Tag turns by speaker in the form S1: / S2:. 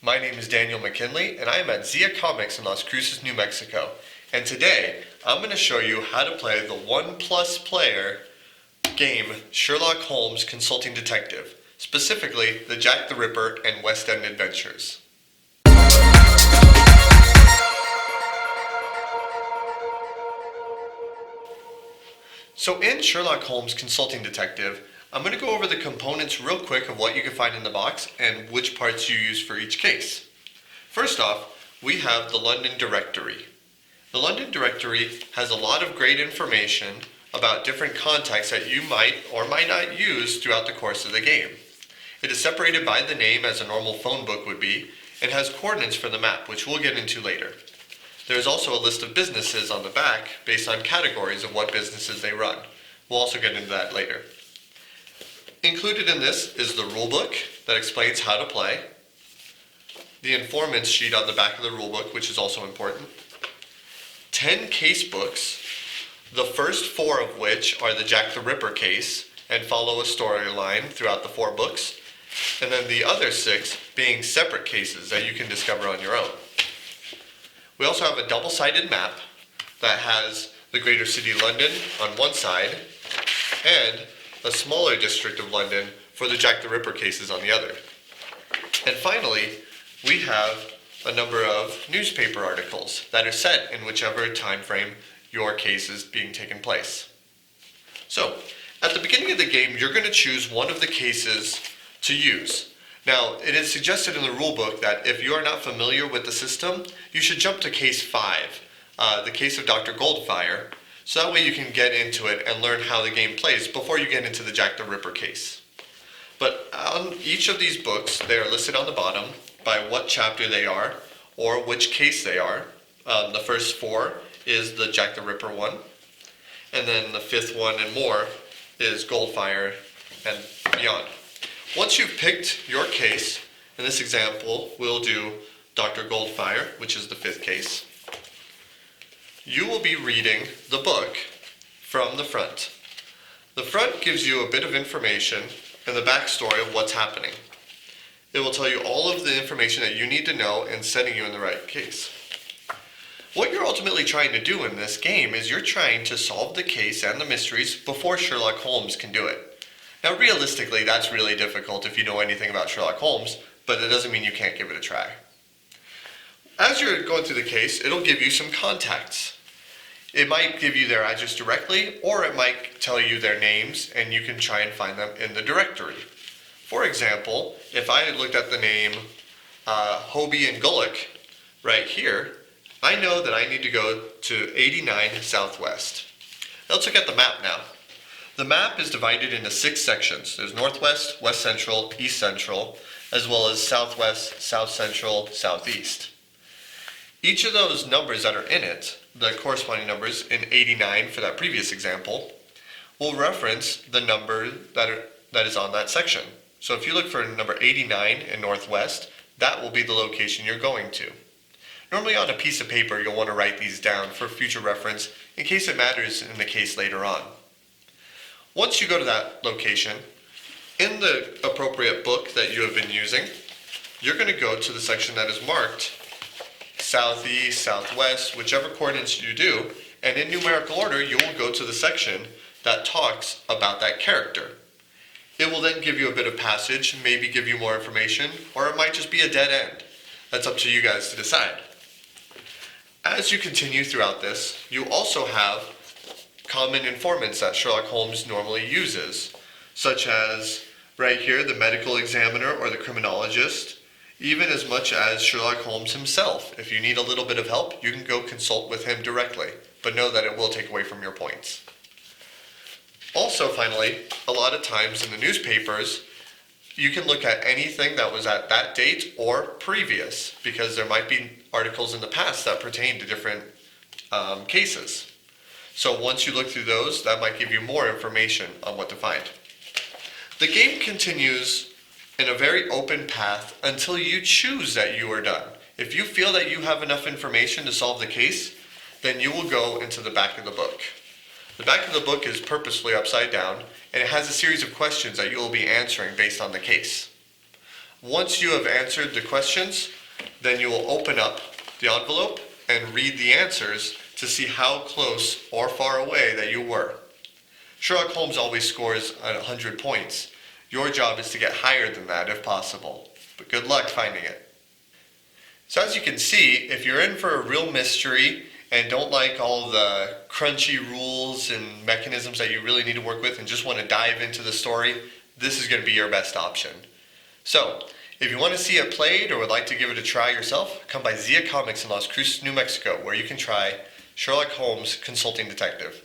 S1: My name is Daniel McKinley, and I am at Zia Comics in Las Cruces, New Mexico. And today, I'm going to show you how to play the 1+ player game Sherlock Holmes Consulting Detective, specifically the Jack the Ripper and West End Adventures. So in Sherlock Holmes Consulting Detective, I'm going to go over the components real quick of what you can find in the box and which parts you use for each case. First off, we have the London directory. The London directory has a lot of great information about different contacts that you might or might not use throughout the course of the game. It is separated by the name as a normal phone book would be, and has coordinates for the map, which we'll get into later. There is also a list of businesses on the back based on categories of what businesses they run. We'll also get into that later. Included in this is the rulebook that explains how to play, the informant's sheet on the back of the rulebook, which is also important, 10 case books, the first 4 of which are the Jack the Ripper case and follow a storyline throughout the 4 books, and then the other 6 being separate cases that you can discover on your own. We also have a double-sided map that has the greater city London on one side and a smaller district of London for the Jack the Ripper cases on the other. And finally, we have a number of newspaper articles that are set in whichever time frame your case is being taken place. So, at the beginning of the game, you're going to choose one of the cases to use. Now, it is suggested in the rulebook that if you are not familiar with the system, you should jump to case 5, the case of Dr. Goldfire, so that way you can get into it and learn how the game plays before you get into the Jack the Ripper case. But on each of these books, they are listed on the bottom by what chapter they are or which case they are. The first 4 is the Jack the Ripper one, and then the 5th one and more is Goldfire and beyond. Once you've picked your case, in this example, we'll do Dr. Goldfire, which is the 5th case. You will be reading the book from the front. The front gives you a bit of information and the backstory of what's happening. It will tell you all of the information that you need to know and setting you in the right case. What you're ultimately trying to do in this game is you're trying to solve the case and the mysteries before Sherlock Holmes can do it. Now realistically, that's really difficult if you know anything about Sherlock Holmes, but it doesn't mean you can't give it a try. As you're going through the case, it'll give you some contacts. It might give you their address directly, or it might tell you their names, and you can try and find them in the directory. For example, if I looked at the name Hobie and Gullick right here, I know that I need to go to 89 Southwest. Now let's look at the map now. The map is divided into 6 sections. There's Northwest, West Central, East Central, as well as Southwest, South Central, Southeast. Each of those numbers that are in it, the corresponding numbers in 89 for that previous example, will reference the number that is on that section. So if you look for number 89 in Northwest, that will be the location you're going to. Normally on a piece of paper, you'll want to write these down for future reference in case it matters in the case later on. Once you go to that location, in the appropriate book that you have been using, you're going to go to the section that is marked Southeast, Southwest, whichever coordinates you do, and in numerical order, you will go to the section that talks about that character. It will then give you a bit of passage, maybe give you more information, or it might just be a dead end. That's up to you guys to decide. As you continue throughout this, you also have common informants that Sherlock Holmes normally uses, such as right here, the medical examiner or the criminologist, even as much as Sherlock Holmes himself. If you need a little bit of help, you can go consult with him directly, but know that it will take away from your points. Also, finally, a lot of times in the newspapers, you can look at anything that was at that date or previous, because there might be articles in the past that pertain to different cases. So once you look through those, that might give you more information on what to find. The game continues in a very open path until you choose that you are done. If you feel that you have enough information to solve the case, then you will go into the back of the book. The back of the book is purposefully upside down, and it has a series of questions that you will be answering based on the case. Once you have answered the questions, then you will open up the envelope and read the answers to see how close or far away that you were. Sherlock Holmes always scores at 100 points. Your job is to get higher than that if possible, but good luck finding it. So as you can see, if you're in for a real mystery and don't like all the crunchy rules and mechanisms that you really need to work with and just want to dive into the story, this is going to be your best option. So, if you want to see it played or would like to give it a try yourself, come by Zia Comics in Las Cruces, New Mexico, where you can try Sherlock Holmes Consulting Detective.